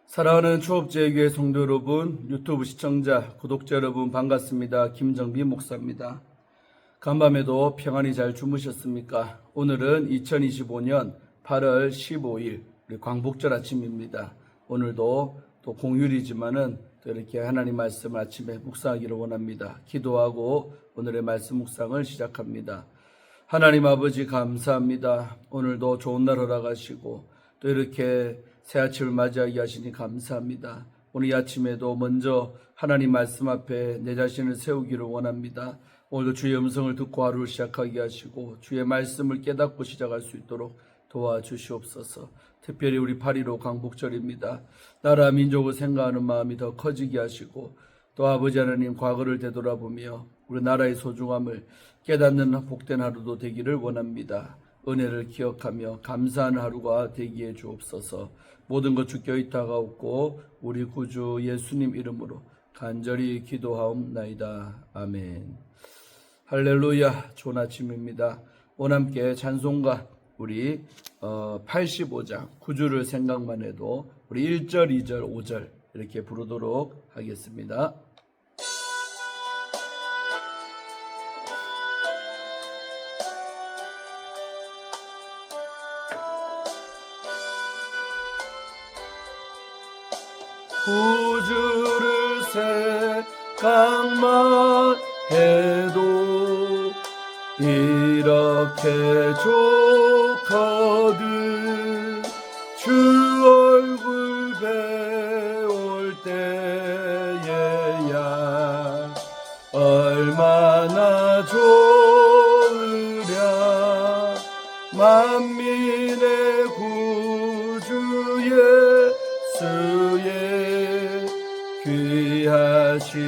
사랑하는 추업제교회 성도 여러분, 유튜브 시청자, 구독자 여러분 반갑습니다. 김정비 목사입니다. 간밤에도 평안히 잘 주무셨습니까? 오늘은 2025년 8월 15일 광복절 아침입니다. 오늘도 또 공휴일이지만은 또 이렇게 하나님 말씀 아침에 묵상하기를 원합니다. 기도하고 오늘의 말씀 묵상을 시작합니다. 하나님 아버지 감사합니다. 오늘도 좋은 날 허락하시고 또 이렇게 새 아침을 맞이하게 하시니 감사합니다. 오늘 이 아침에도 먼저 하나님 말씀 앞에 내 자신을 세우기를 원합니다. 오늘도 주의 음성을 듣고 하루를 시작하게 하시고 주의 말씀을 깨닫고 시작할 수 있도록 도와주시옵소서. 특별히 우리 8.15 광복절입니다. 나라 민족을 생각하는 마음이 더 커지게 하시고 또 아버지 하나님 과거를 되돌아보며 우리 나라의 소중함을 깨닫는 복된 하루도 되기를 원합니다. 은혜를 기억하며 감사하는 하루가 되기에 주옵소서. 모든 것 주께 의탁하옵고 우리 구주 예수님 이름으로 간절히 기도하옵나이다. 아멘. 할렐루야. 좋은 아침입니다. 오늘 함께 찬송가 우리 85장 구주를 생각만 해도 우리 1절, 2절, 5절 이렇게 부르도록 하겠습니다. 구주를 생각만 해도 이렇게 좋거든. 주 얼굴 배울 때에야 얼마나 좋으랴. 만민의 구주 예수의 귀하신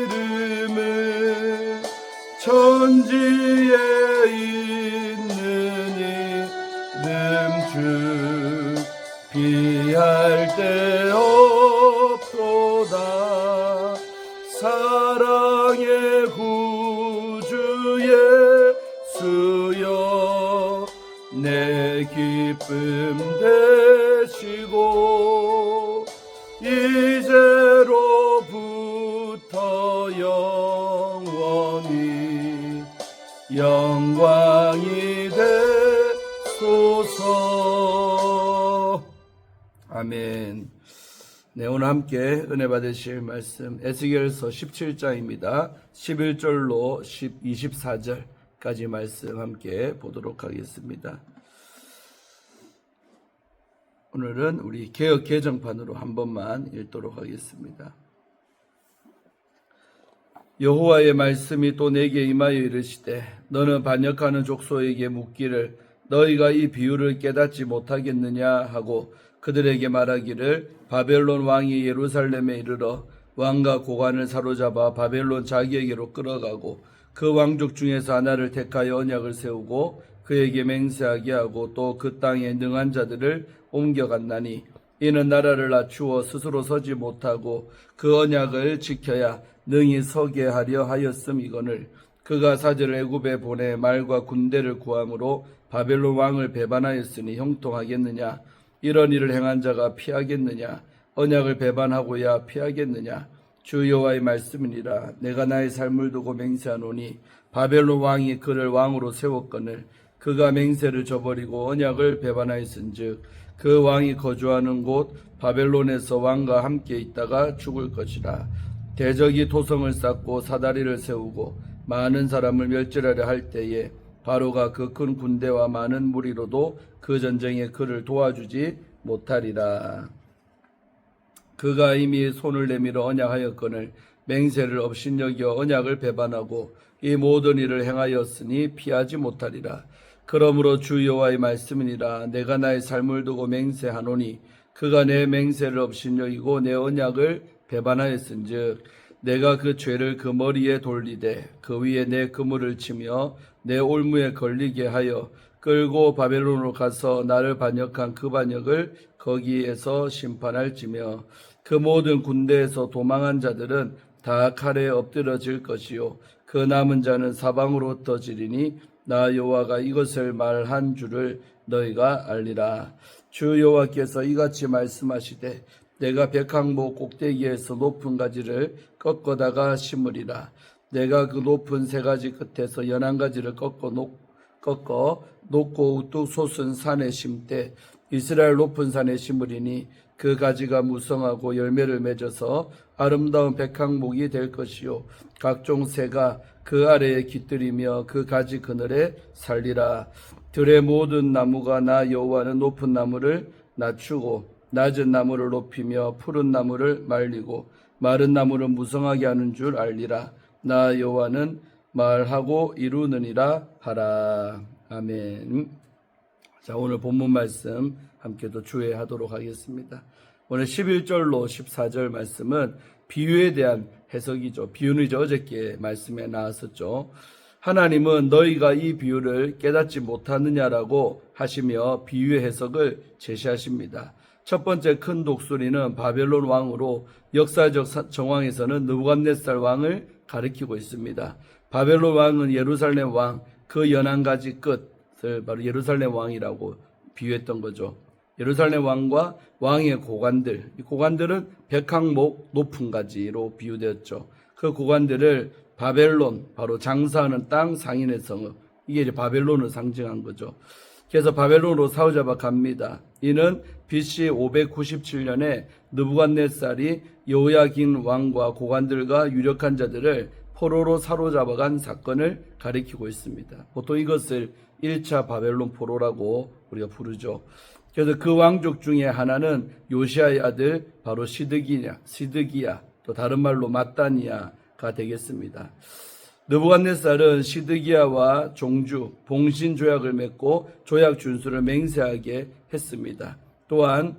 이름은 천지에 있는 이름 중 비할 데 없도다. 사랑의 구주 예수여 내 기쁨 되시고 이제로부터 영원히 영광이 되소서. 아멘. 네, 오늘 함께 은혜 받으실 말씀 에스겔서 17장입니다. 11절로 24절까지 말씀 함께 보도록 하겠습니다. 오늘은 우리 개역 개정판으로 한 번만 읽도록 하겠습니다. 여호와의 말씀이 또 내게 임하여 이르시되 너는 반역하는 족속에게 묻기를 너희가 이 비유를 깨닫지 못하겠느냐 하고 그들에게 말하기를 바벨론 왕이 예루살렘에 이르러 왕과 고관을 사로잡아 바벨론 자기에게로 끌어가고 그 왕족 중에서 하나를 택하여 언약을 세우고 그에게 맹세하게 하고 또 그 땅에 능한 자들을 옮겨갔나니 이는 나라를 낮추어 스스로 서지 못하고 그 언약을 지켜야 능히 서게 하려 하였음이거늘 그가 사제를 애굽에 보내 말과 군대를 구함으로 바벨론 왕을 배반하였으니 형통하겠느냐. 이런 일을 행한 자가 피하겠느냐. 언약을 배반하고야 피하겠느냐. 주 여호와의 말씀이니라. 내가 나의 삶을 두고 맹세하노니 바벨론 왕이 그를 왕으로 세웠거늘 그가 맹세를 저버리고 언약을 배반하였은즉 그 왕이 거주하는 곳 바벨론에서 왕과 함께 있다가 죽을 것이라. 대적이 토성을 쌓고 사다리를 세우고 많은 사람을 멸절하려 할 때에 바로가 그 큰 군대와 많은 무리로도 그 전쟁에 그를 도와주지 못하리라. 그가 이미 손을 내밀어 언약하였거늘 맹세를 업신여겨 언약을 배반하고 이 모든 일을 행하였으니 피하지 못하리라. 그러므로 주 여호와의 말씀이니라. 내가 나의 삶을 두고 맹세하노니 그가 내 맹세를 업신여기고 내 언약을 배반하였은즉 내가 그 죄를 그 머리에 돌리되 그 위에 내 그물을 치며 내 올무에 걸리게 하여 끌고 바벨론으로 가서 나를 반역한 그 반역을 거기에서 심판할지며 그 모든 군대에서 도망한 자들은 다 칼에 엎드러질 것이요 그 남은 자는 사방으로 흩어지리니 나 여호와가 이것을 말한 줄을 너희가 알리라. 주 여호와께서 이같이 말씀하시되 내가 백항목 꼭대기에서 높은 가지를 꺾어다가 심으리라. 내가 그 높은 세 가지 끝에서 연한 가지를 꺾어 높고 우뚝 솟은 산에 심되 이스라엘 높은 산에 심으리니 그 가지가 무성하고 열매를 맺어서 아름다운 백항목이 될 것이요 각종 새가 그 아래에 깃들이며 그 가지 그늘에 살리라. 들의 모든 나무가 나 여호와는 높은 나무를 낮추고 낮은 나무를 높이며 푸른 나무를 말리고 마른 나무를 무성하게 하는 줄 알리라. 나 여호와는 말하고 이루느니라 하라. 아멘. 자, 오늘 본문 말씀 함께도 주의하도록 하겠습니다. 오늘 11절로 14절 말씀은 비유에 대한 해석이죠. 비유는 이제 어저께 말씀에 나왔었죠. 하나님은 너희가 이 비유를 깨닫지 못하느냐라고 하시며 비유의 해석을 제시하십니다. 첫 번째 큰 독수리는 바벨론 왕으로 역사적 정황에서는 느부갓네살 왕을 가리키고 있습니다. 바벨론 왕은 예루살렘 왕, 그 연한 가지 끝을 바로 예루살렘 왕이라고 비유했던 거죠. 예루살렘 왕과 왕의 고관들, 이 고관들은 백항목 높은 가지로 비유되었죠. 그 고관들을 바벨론, 바로 장사하는 땅 상인의 성읍, 이게 이제 바벨론을 상징한 거죠. 그래서 바벨론으로 사로잡아 갑니다. 이는 BC 597년에 느부갓네살이 여호야긴 왕과 고관들과 유력한 자들을 포로로 사로잡아간 사건을 가리키고 있습니다. 보통 이것을 1차 바벨론 포로라고 우리가 부르죠. 그래서 그 왕족 중에 하나는 요시아의 아들 바로 시드기야, 또 다른 말로 마따니아가 되겠습니다. 느부갓네살은 시드기야와 종주, 봉신 조약을 맺고 조약 준수를 맹세하게 했습니다. 또한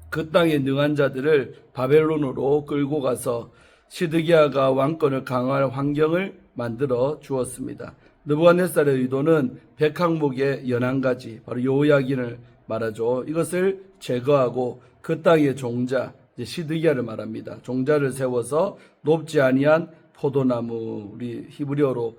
그 땅에 능한 자들을 바벨론으로 끌고 가서 시드기야가 왕권을 강화할 환경을 만들어 주었습니다. 느부갓네살의 의도는 백항목의 연한 가지, 바로 여호야긴을 말하죠. 이것을 제거하고 그 땅의 종자, 시드기야를 말합니다. 종자를 세워서 높지 아니한 포도나무, 우리 히브리어로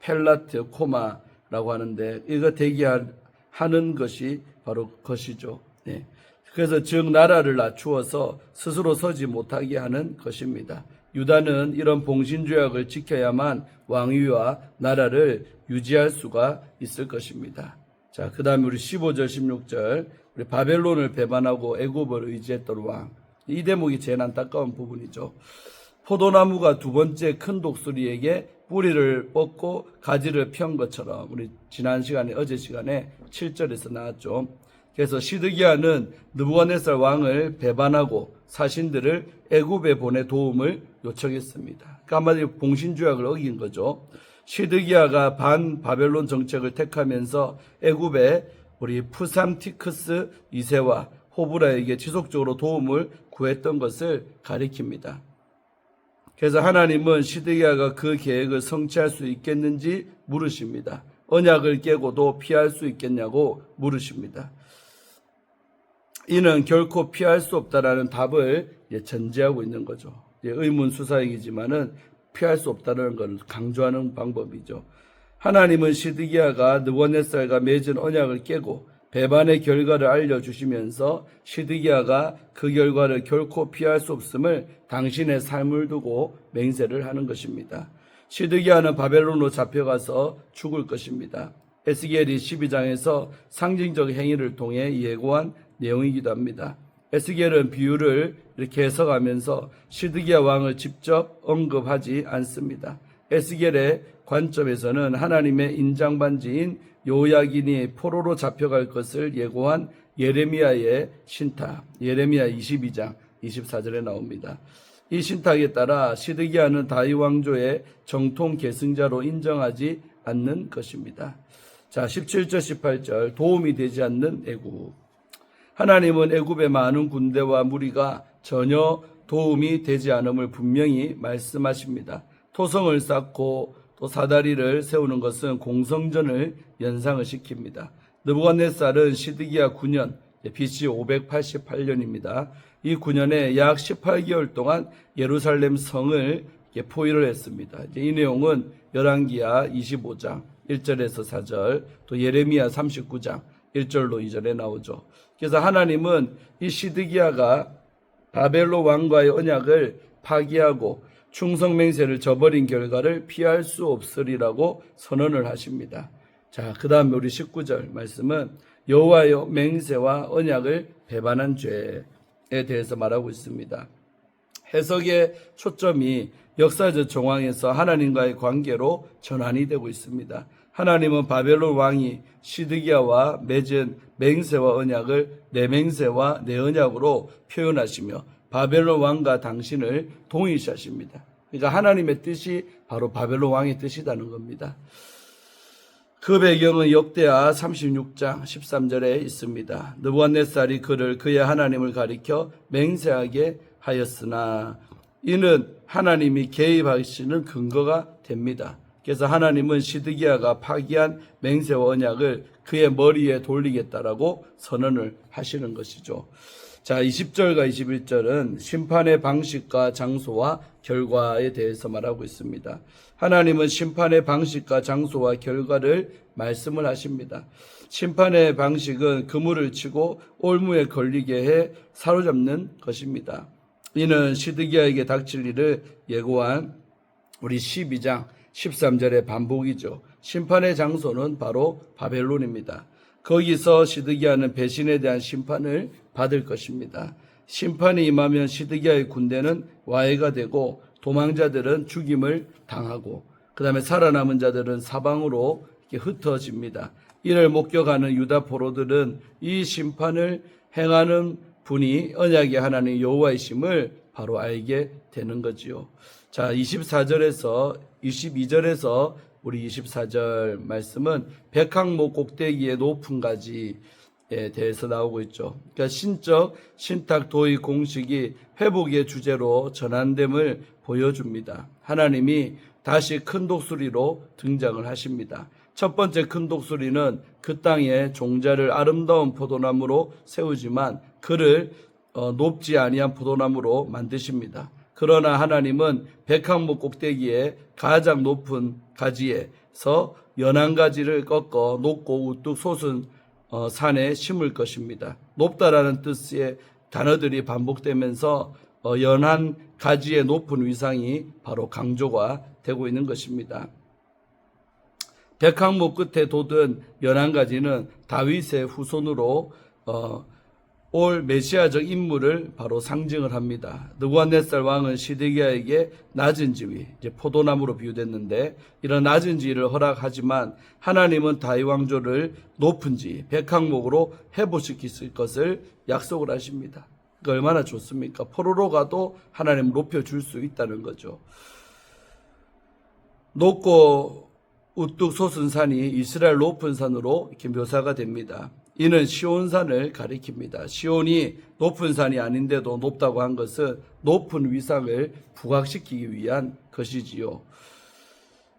펠라트 코마라고 하는데 이거 대기하는 것이 바로 것이죠. 네. 그래서 즉 나라를 낮추어서 스스로 서지 못하게 하는 것입니다. 유다는 이런 봉신조약을 지켜야만 왕위와 나라를 유지할 수가 있을 것입니다. 자, 그 다음에 우리 15절, 16절, 우리 바벨론을 배반하고 애굽을 의지했던 왕. 이 대목이 제일 안타까운 부분이죠. 포도나무가 두 번째 큰 독수리에게 뿌리를 뻗고 가지를 편 것처럼 우리 지난 시간에 어제 시간에 7절에서 나왔죠. 그래서 시드기야는 느부갓네살 왕을 배반하고 사신들을 애굽에 보내 도움을 요청했습니다. 그러니까 한마디로 봉신조약을 어긴 거죠. 시드기야가 반 바벨론 정책을 택하면서 애굽에 우리 푸삼티크스 2세와 호브라에게 지속적으로 도움을 구했던 것을 가리킵니다. 그래서 하나님은 시드기야가 그 계획을 성취할 수 있겠는지 물으십니다. 언약을 깨고도 피할 수 있겠냐고 물으십니다. 이는 결코 피할 수 없다라는 답을 전제하고 있는 거죠. 의문수사이지만은 피할 수 없다는 걸 강조하는 방법이죠. 하나님은 시드기야가 느부갓네살과 맺은 언약을 깨고 배반의 결과를 알려주시면서 시드기야가 그 결과를 결코 피할 수 없음을 당신의 삶을 두고 맹세를 하는 것입니다. 시드기야는 바벨론으로 잡혀가서 죽을 것입니다. 에스겔이 12장에서 상징적 행위를 통해 예고한 내용이기도 합니다. 에스겔은 비유를 이렇게 해석하면서 시드기야 왕을 직접 언급하지 않습니다. 에스겔의 관점에서는 하나님의 인장반지인 여호야긴이 포로로 잡혀갈 것을 예고한 예레미야의 신탁, 예레미야 22장 24절에 나옵니다. 이 신탁에 따라 시드기야는 다윗 왕조의 정통 계승자로 인정하지 않는 것입니다. 자, 17절 18절 도움이 되지 않는 애굽. 하나님은 애굽의 많은 군대와 무리가 전혀 도움이 되지 않음을 분명히 말씀하십니다. 토성을 쌓고 또 사다리를 세우는 것은 공성전을 연상을 시킵니다. 느부갓네살은 시드기야 9년, BC 588년입니다. 이 9년에 약 18개월 동안 예루살렘 성을 포위를 했습니다. 이 내용은 열왕기야 25장 1절에서 4절, 또 예레미야 39장, 1절로 2절에 나오죠. 그래서 하나님은 이 시드기야가 바벨론 왕과의 언약을 파기하고 충성맹세를 저버린 결과를 피할 수 없으리라고 선언을 하십니다. 자, 그 다음에 우리 19절 말씀은 여호와의 맹세와 언약을 배반한 죄에 대해서 말하고 있습니다. 해석의 초점이 역사적 정황에서 하나님과의 관계로 전환이 되고 있습니다. 하나님은 바벨론 왕이 시드기야와 맺은 맹세와 언약을 내 맹세와 내 언약으로 표현하시며 바벨론 왕과 당신을 동일시하십니다. 그러니까 하나님의 뜻이 바로 바벨론 왕의 뜻이라는 겁니다. 그 배경은 역대하 36장 13절에 있습니다. 느부갓네살이 그를 그의 하나님을 가리켜 맹세하게 하였으나 이는 하나님이 개입하시는 근거가 됩니다. 그래서 하나님은 시드기야가 파기한 맹세와 언약을 그의 머리에 돌리겠다라고 선언을 하시는 것이죠. 자, 20절과 21절은 심판의 방식과 장소와 결과에 대해서 말하고 있습니다. 하나님은 심판의 방식과 장소와 결과를 말씀을 하십니다. 심판의 방식은 그물을 치고 올무에 걸리게 해 사로잡는 것입니다. 이는 시드기야에게 닥칠 일을 예고한 우리 12장 13절의 반복이죠. 심판의 장소는 바로 바벨론입니다. 거기서 시드기야는 배신에 대한 심판을 받을 것입니다. 심판이 임하면 시드기야의 군대는 와해가 되고 도망자들은 죽임을 당하고 그 다음에 살아남은 자들은 사방으로 이렇게 흩어집니다. 이를 목격하는 유다 포로들은 이 심판을 행하는 분이 언약의 하나님 여호와이심을 바로 알게 되는 거지요. 자, 24절에서 22절에서 우리 24절 말씀은 백항목 꼭대기의 높은 가지에 대해서 나오고 있죠. 그러니까 신적, 신탁, 도의 공식이 회복의 주제로 전환됨을 보여줍니다. 하나님이 다시 큰 독수리로 등장을 하십니다. 첫 번째 큰 독수리는 그 땅에 종자를 아름다운 포도나무로 세우지만 그를 높지 아니한 포도나무로 만드십니다. 그러나 하나님은 백항목 꼭대기에 가장 높은 가지에서 연한 가지를 꺾어 높고 우뚝 솟은 산에 심을 것입니다. 높다라는 뜻의 단어들이 반복되면서 연한 가지의 높은 위상이 바로 강조가 되고 있는 것입니다. 백항목 끝에 돋은 연한 가지는 다윗의 후손으로 올 메시아적 인물을 바로 상징을 합니다. 느부갓네살 왕은 시드기야에게 낮은 지위, 이제 포도나무로 비유됐는데 이런 낮은 지위를 허락하지만 하나님은 다윗 왕조를 높은 지위, 백항목으로 회복시킬 것을 약속을 하십니다. 그 얼마나 좋습니까? 포로로 가도 하나님 높여줄 수 있다는 거죠. 높고 우뚝 솟은 산이 이스라엘 높은 산으로 이렇게 묘사가 됩니다. 이는 시온산을 가리킵니다. 시온이 높은 산이 아닌데도 높다고 한 것은 높은 위상을 부각시키기 위한 것이지요.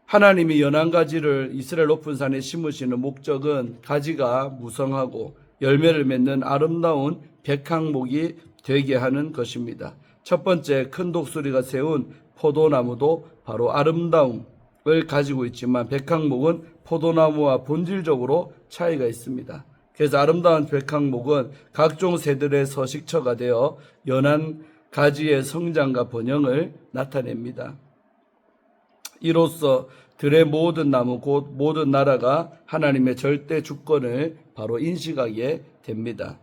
하나님이 연한 가지를 이스라엘 높은 산에 심으시는 목적은 가지가 무성하고 열매를 맺는 아름다운 백항목이 되게 하는 것입니다. 첫 번째 큰 독수리가 세운 포도나무도 바로 아름다움을 가지고 있지만 백항목은 포도나무와 본질적으로 차이가 있습니다. 그래서 아름다운 백항목은 각종 새들의 서식처가 되어 연한 가지의 성장과 번영을 나타냅니다. 이로써 들의 모든 나무 곧 모든 나라가 하나님의 절대 주권을 바로 인식하게 됩니다.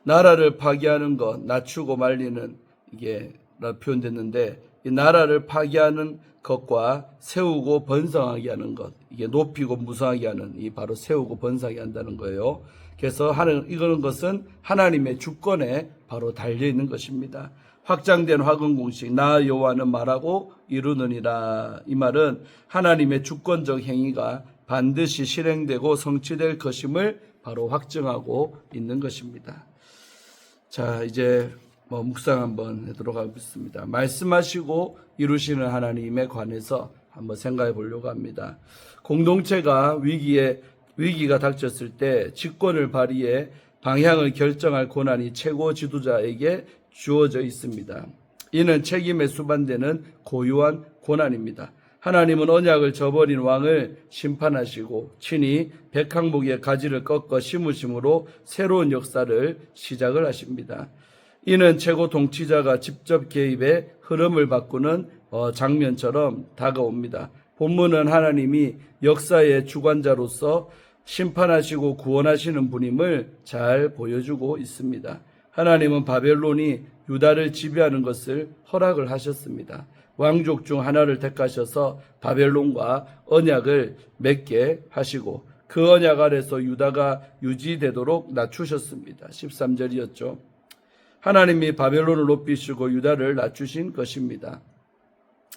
나라를 파괴하는 것, 낮추고 말리는 이게 표현됐는데 이 나라를 파괴하는 것과 세우고 번성하게 하는 것, 이게 높이고 무성하게 하는 이 바로 세우고 번성하게 한다는 거예요. 그래서 이거는 것은 하나님의 주권에 바로 달려 있는 것입니다. 확장된 화근 공식 나 여호와는 말하고 이루느니라. 이 말은 하나님의 주권적 행위가 반드시 실행되고 성취될 것임을 바로 확증하고 있는 것입니다. 자, 이제 묵상 한번 하도록 하겠습니다. 말씀하시고 이루시는 하나님에 관해서 한번 생각해 보려고 합니다. 공동체가 위기가 닥쳤을 때 직권을 발휘해 방향을 결정할 권한이 최고 지도자에게 주어져 있습니다. 이는 책임에 수반되는 고유한 권한입니다. 하나님은 언약을 저버린 왕을 심판하시고 친히 백항목의 가지를 꺾어 심으심으로 새로운 역사를 시작을 하십니다. 이는 최고 통치자가 직접 개입해 흐름을 바꾸는 장면처럼 다가옵니다. 본문은 하나님이 역사의 주관자로서 심판하시고 구원하시는 분임을 잘 보여주고 있습니다. 하나님은 바벨론이 유다를 지배하는 것을 허락을 하셨습니다. 왕족 중 하나를 택하셔서 바벨론과 언약을 맺게 하시고 그 언약 아래서 유다가 유지되도록 낮추셨습니다. 13절이었죠. 하나님이 바벨론을 높이시고 유다를 낮추신 것입니다.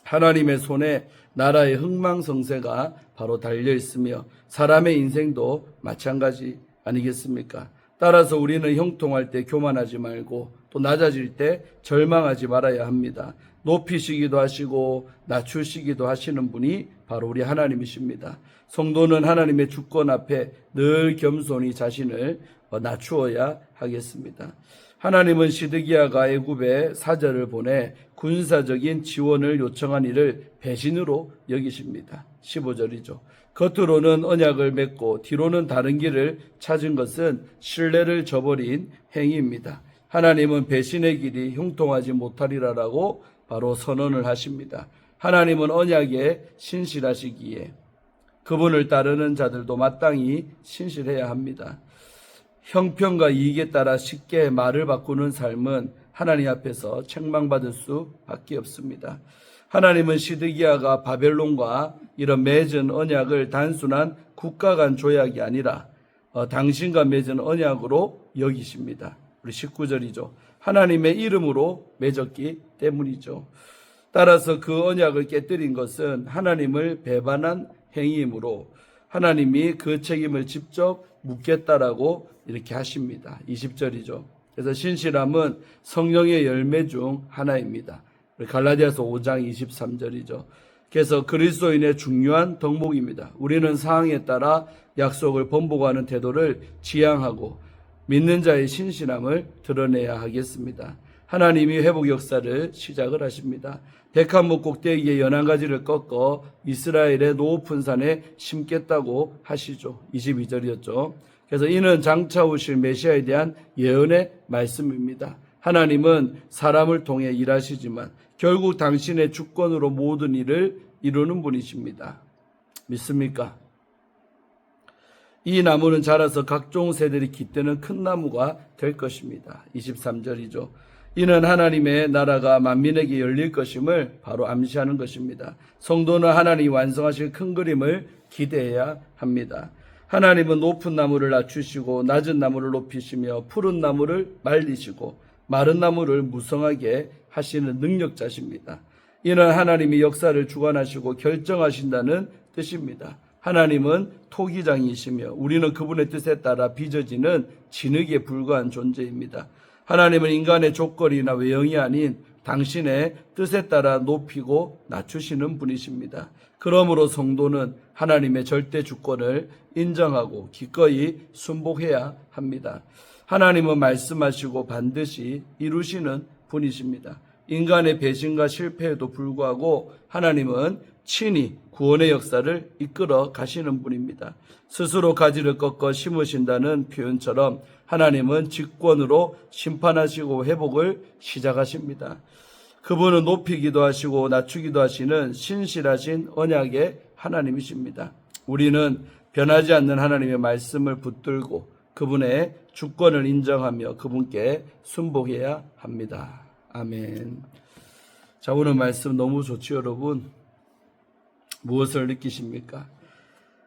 하나님의 손에 나라의 흥망성쇠가 바로 달려 있으며 사람의 인생도 마찬가지 아니겠습니까? 따라서 우리는 형통할 때 교만하지 말고 또 낮아질 때 절망하지 말아야 합니다. 높이시기도 하시고 낮추시기도 하시는 분이 바로 우리 하나님이십니다. 성도는 하나님의 주권 앞에 늘 겸손히 자신을 낮추어야 하겠습니다. 하나님은 시드기야가 애굽에 사절을 보내 군사적인 지원을 요청한 이를 배신으로 여기십니다. 15절이죠. 겉으로는 언약을 맺고 뒤로는 다른 길을 찾은 것은 신뢰를 저버린 행위입니다. 하나님은 배신의 길이 형통하지 못하리라라고 바로 선언을 하십니다. 하나님은 언약에 신실하시기에 그분을 따르는 자들도 마땅히 신실해야 합니다. 형편과 이익에 따라 쉽게 말을 바꾸는 삶은 하나님 앞에서 책망받을 수밖에 없습니다. 하나님은 시드기야가 바벨론과 이런 맺은 언약을 단순한 국가 간 조약이 아니라 당신과 맺은 언약으로 여기십니다. 우리 19절이죠. 하나님의 이름으로 맺었기 때문이죠. 따라서 그 언약을 깨뜨린 것은 하나님을 배반한 행위이므로 하나님이 그 책임을 직접 묻겠다라고 이렇게 하십니다. 20절이죠. 그래서 신실함은 성령의 열매 중 하나입니다. 갈라디아서 5장 23절이죠. 그래서 그리스도인의 중요한 덕목입니다. 우리는 상황에 따라 약속을 번복하는 태도를 지향하고 믿는 자의 신실함을 드러내야 하겠습니다. 하나님이 회복 역사를 시작을 하십니다. 백한목 꼭대기에 연한 가지를 꺾어 이스라엘의 높은 산에 심겠다고 하시죠. 22절이었죠. 그래서 이는 장차 오실 메시아에 대한 예언의 말씀입니다. 하나님은 사람을 통해 일하시지만 결국 당신의 주권으로 모든 일을 이루는 분이십니다. 믿습니까? 이 나무는 자라서 각종 새들이 깃드는 큰 나무가 될 것입니다. 23절이죠. 이는 하나님의 나라가 만민에게 열릴 것임을 바로 암시하는 것입니다. 성도는 하나님이 완성하실 큰 그림을 기대해야 합니다. 하나님은 높은 나무를 낮추시고 낮은 나무를 높이시며 푸른 나무를 말리시고 마른 나무를 무성하게 하시는 능력자십니다. 이는 하나님이 역사를 주관하시고 결정하신다는 뜻입니다. 하나님은 토기장이시며 우리는 그분의 뜻에 따라 빚어지는 진흙에 불과한 존재입니다. 하나님은 인간의 조건이나 외형이 아닌 당신의 뜻에 따라 높이고 낮추시는 분이십니다. 그러므로 성도는 하나님의 절대 주권을 인정하고 기꺼이 순복해야 합니다. 하나님은 말씀하시고 반드시 이루시는 분이십니다. 인간의 배신과 실패에도 불구하고 하나님은 친히 구원의 역사를 이끌어 가시는 분입니다. 스스로 가지를 꺾어 심으신다는 표현처럼 하나님은 직권으로 심판하시고 회복을 시작하십니다. 그분은 높이기도 하시고 낮추기도 하시는 신실하신 언약의 하나님이십니다. 우리는 변하지 않는 하나님의 말씀을 붙들고 그분의 주권을 인정하며 그분께 순복해야 합니다. 아멘. 자, 오늘 말씀 너무 좋죠, 여러분. 무엇을 느끼십니까?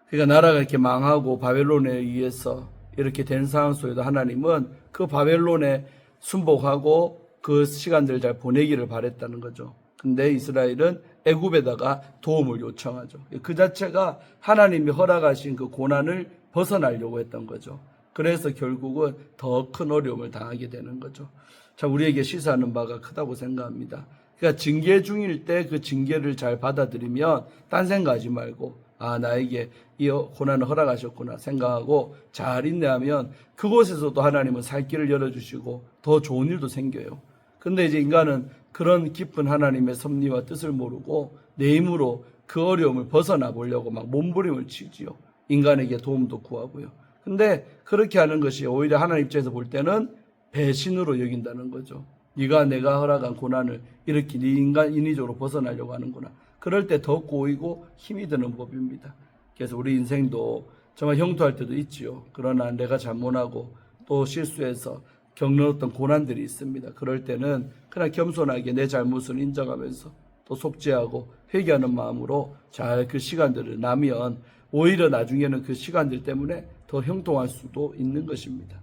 그러니까 나라가 이렇게 망하고 바벨론에 의해서 이렇게 된 상황 속에도 하나님은 그 바벨론에 순복하고 그 시간들을 잘 보내기를 바랬다는 거죠. 근데 이스라엘은 애굽에다가 도움을 요청하죠. 그 자체가 하나님이 허락하신 그 고난을 벗어나려고 했던 거죠. 그래서 결국은 더 큰 어려움을 당하게 되는 거죠. 자, 우리에게 시사하는 바가 크다고 생각합니다. 그러니까 징계 중일 때 그 징계를 잘 받아들이면 딴 생각하지 말고 나에게 이 고난을 허락하셨구나 생각하고 잘 인내하면 그곳에서도 하나님은 살 길을 열어주시고 더 좋은 일도 생겨요. 근데 이제 인간은 그런 깊은 하나님의 섭리와 뜻을 모르고 내 힘으로 그 어려움을 벗어나 보려고 막 몸부림을 치지요. 인간에게 도움도 구하고요. 근데 그렇게 하는 것이 오히려 하나님 입장에서 볼 때는 배신으로 여긴다는 거죠. 네가 내가 허락한 고난을 이렇게 네 인위적으로 벗어나려고 하는구나. 그럴 때 더 꼬이고 힘이 드는 법입니다. 그래서 우리 인생도 정말 형통할 때도 있지요. 그러나 내가 잘못하고 또 실수해서 겪는 어떤 고난들이 있습니다. 그럴 때는 그냥 겸손하게 내 잘못을 인정하면서 또 속죄하고 회개하는 마음으로 잘 그 시간들을 나면 오히려 나중에는 그 시간들 때문에 더 형통할 수도 있는 것입니다.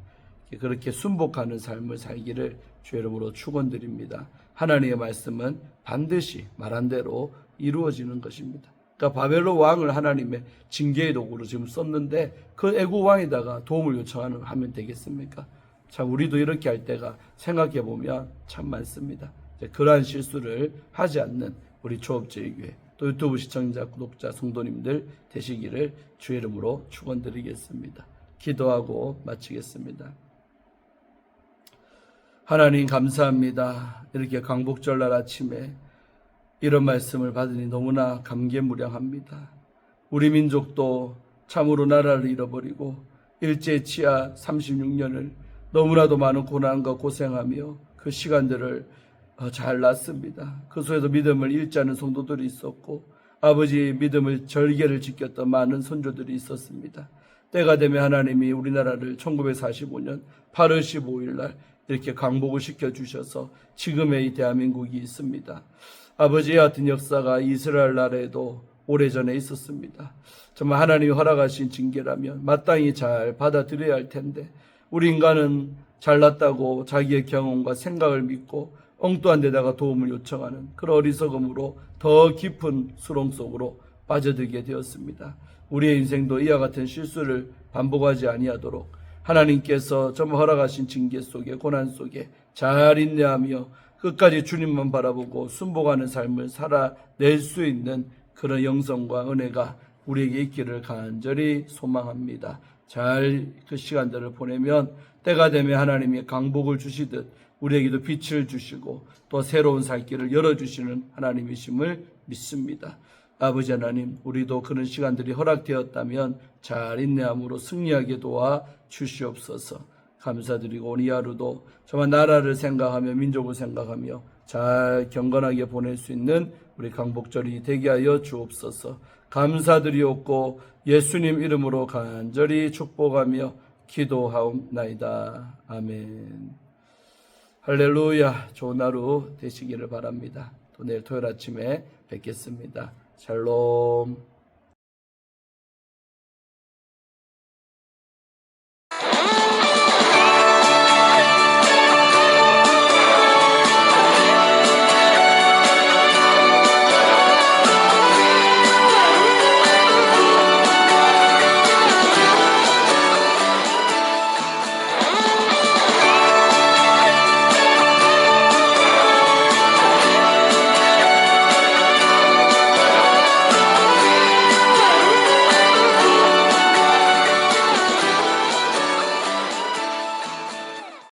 그렇게 순복하는 삶을 살기를 주의 이름으로 축원드립니다. 하나님의 말씀은 반드시 말한 대로 이루어지는 것입니다. 그러니까 바벨론 왕을 하나님의 징계의 도구로 지금 썼는데 그 애국 왕에다가 도움을 요청하면 되겠습니까? 참 우리도 이렇게 할 때가 생각해 보면 참 많습니다. 그러한 실수를 하지 않는 우리 초업제일교회 또 유튜브 시청자, 구독자, 성도님들 되시기를 주의 이름으로 축원드리겠습니다. 기도하고 마치겠습니다. 하나님 감사합니다. 이렇게 광복절날 아침에 이런 말씀을 받으니 너무나 감개무량합니다. 우리 민족도 참으로 나라를 잃어버리고 일제치하 36년을 너무나도 많은 고난과 고생하며 그 시간들을 잘 났습니다. 그 속에서 믿음을 잃지 않은 성도들이 있었고 아버지의 믿음을 절개를 지켰던 많은 선조들이 있었습니다. 때가 되면 하나님이 우리나라를 1945년 8월 15일 날 이렇게 강복을 시켜주셔서 지금의 이 대한민국이 있습니다. 아버지의 같은 역사가 이스라엘 나라에도 오래전에 있었습니다. 정말 하나님이 허락하신 징계라면 마땅히 잘 받아들여야 할 텐데 우리 인간은 잘났다고 자기의 경험과 생각을 믿고 엉뚱한 데다가 도움을 요청하는 그런 어리석음으로 더 깊은 수렁 속으로 빠져들게 되었습니다. 우리의 인생도 이와 같은 실수를 반복하지 아니하도록 하나님께서 정말 허락하신 징계 속에 고난 속에 잘 인내하며 끝까지 주님만 바라보고 순복하는 삶을 살아낼 수 있는 그런 영성과 은혜가 우리에게 있기를 간절히 소망합니다. 잘 그 시간들을 보내면 때가 되면 하나님이 강복을 주시듯 우리에게도 빛을 주시고 또 새로운 살 길을 열어주시는 하나님이심을 믿습니다. 아버지 하나님, 우리도 그런 시간들이 허락되었다면 잘 인내함으로 승리하게 도와 주시옵소서. 감사드리고 오늘 이 하루도 정말 나라를 생각하며 민족을 생각하며 잘 경건하게 보낼 수 있는 우리 강복절이 되게 하여 주옵소서. 감사드리옵고 예수님 이름으로 간절히 축복하며 기도하옵나이다. 아멘. 할렐루야. 좋은 하루 되시기를 바랍니다. 또 내일 토요일 아침에 뵙겠습니다. 샬롬.